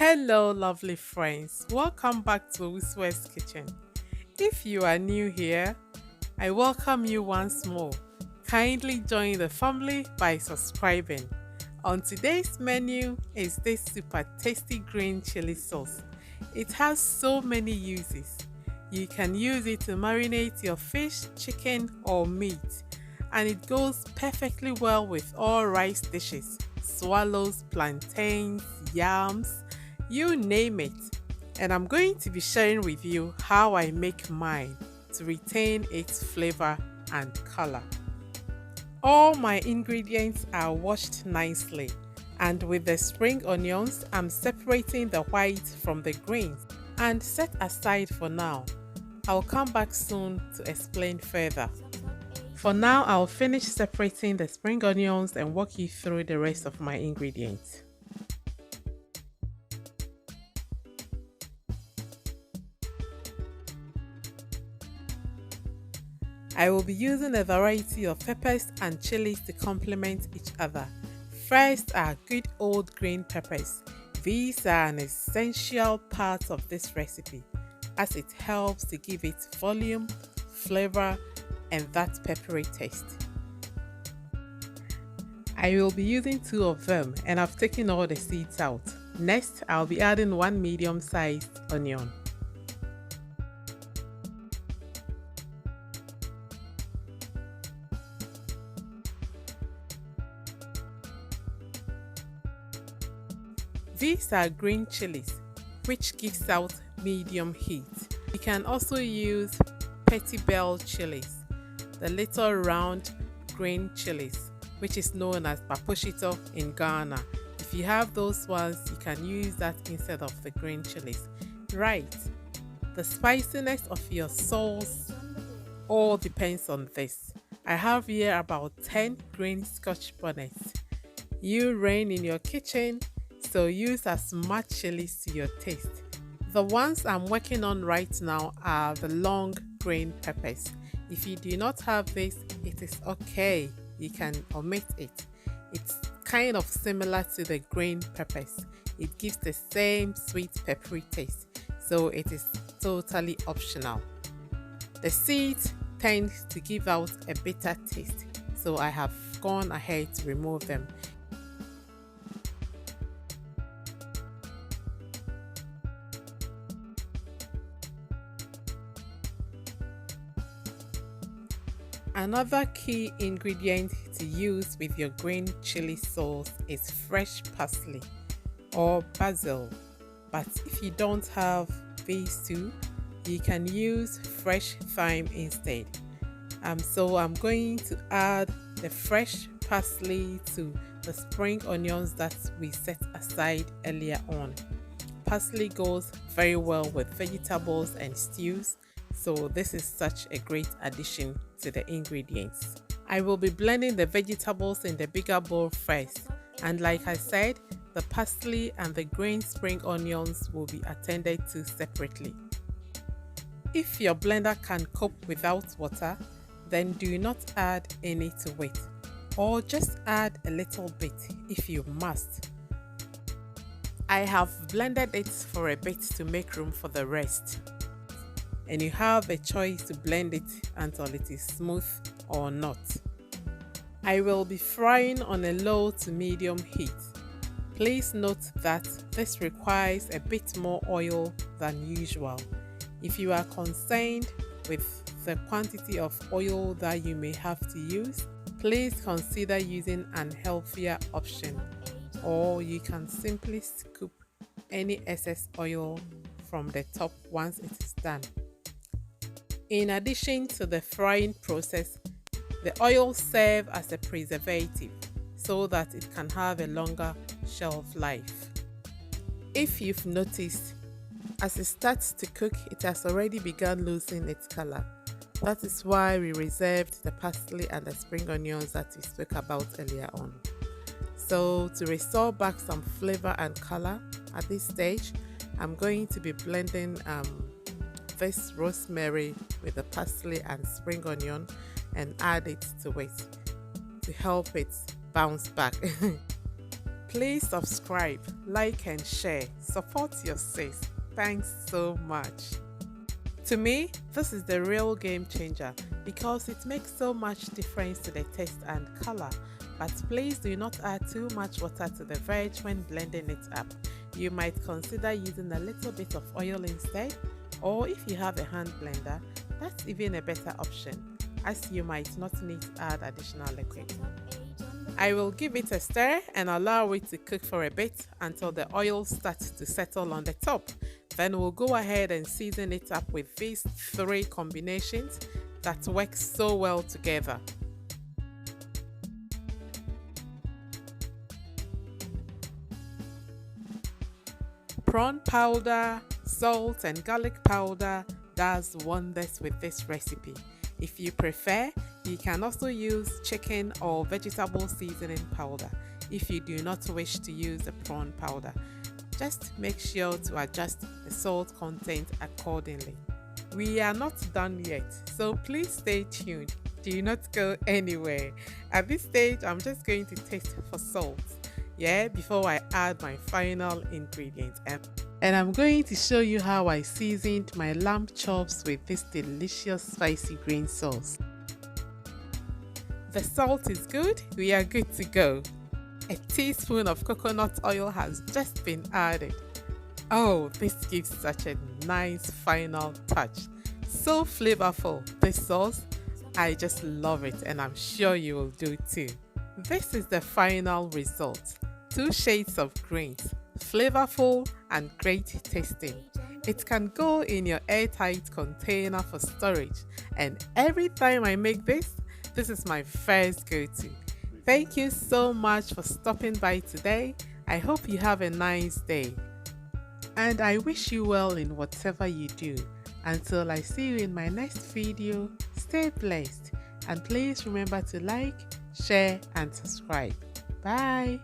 Hello, lovely friends. Welcome back to Wiswa's Kitchen. If you are new here, I welcome you once more. Kindly join the family by subscribing. On today's menu is this super tasty green chili sauce. It has so many uses. You can use it to marinate your fish, chicken, or meat, and it goes perfectly well with all rice dishes, swallows, plantains, yams, you name it. And I'm going to be sharing with you how I make mine to retain its flavor and color. All my ingredients are washed nicely, and with the spring onions, I'm separating the white from the greens and set aside for now. I'll come back soon to explain further. For now, I'll finish separating the spring onions and walk you through the rest of my ingredients. I will be using a variety of peppers and chilies to complement each other. First are good old green peppers. These are an essential part of this recipe as it helps to give it volume, flavor, and that peppery taste. I will be using two of them and I've taken all the seeds out. Next, I'll be adding one medium-sized onion. These are green chilies, which gives out medium heat. You can also use petit bell chilies, the little round green chilies, which is known as paposhito in Ghana. If you have those ones, you can use that instead of the green chilies. Right, the spiciness of your sauce all depends on this. I have here about 10 green scotch bonnets. You reign in your kitchen, so use as much chilies to your taste. The ones I'm working on right now are the long green peppers. If you do not have this, it is okay. You can omit it. It's kind of similar to the green peppers. It gives the same sweet peppery taste, so it is totally optional. The seeds tend to give out a bitter taste, so I have gone ahead to remove them. Another key ingredient to use with your green chili sauce is fresh parsley or basil. But if you don't have these two, you can use fresh thyme instead. So I'm going to add the fresh parsley to the spring onions that we set aside earlier on. Parsley goes very well with vegetables and stews, so this is such a great addition to the ingredients. I will be blending the vegetables in the bigger bowl first, and like I said, the parsley and the green spring onions will be attended to separately. If your blender can cope without water, then do not add any to it, or just add a little bit if you must. I have blended it for a bit to make room for the rest, and you have a choice to blend it until it is smooth or not. I will be frying on a low to medium heat. Please note that this requires a bit more oil than usual. If you are concerned with the quantity of oil that you may have to use, please consider using an healthier option, or you can simply scoop any excess oil from the top once it is done. In addition to the frying process, the oil serves as a preservative so that it can have a longer shelf life. If you've noticed, as it starts to cook, it has already begun losing its color. That is why we reserved the parsley and the spring onions that we spoke about earlier on. So to restore back some flavor and color at this stage, I'm going to be blending this rosemary with the parsley and spring onion and add it to it to help it bounce back. Please subscribe, like and share. Support your sis. Thanks so much. To me, this is the real game changer because it makes so much difference to the taste and color. But please do not add too much water to the veg when blending it up. You might consider using a little bit of oil instead, or if you have a hand blender, that's even a better option, as you might not need to add additional liquid. I will give it a stir and allow it to cook for a bit until the oil starts to settle on the top. Then we'll go ahead and season it up with these 3 combinations that work so well together. Prawn powder, salt and garlic powder does wonders with this recipe. If you prefer, you can also use chicken or vegetable seasoning powder if you do not wish to use the prawn powder. Just make sure to adjust the salt content accordingly. We are not done yet, so please stay tuned. Do not go anywhere. At this stage, I'm just going to taste for salt, before I add my final ingredients. And I'm going to show you how I seasoned my lamb chops with this delicious spicy green sauce. The salt is good, we are good to go. A teaspoon of coconut oil has just been added. Oh, this gives such a nice final touch. So flavorful, this sauce. I just love it and I'm sure you will do too. This is the final result. 2 shades of greens, flavorful and great tasting. It can go in your airtight container for storage, and every time I make this is my first go-to. Thank you so much for stopping by today. I hope you have a nice day. And I wish you well in whatever you do. Until I see you in my next video, stay blessed. And please remember to like, share and subscribe. Bye.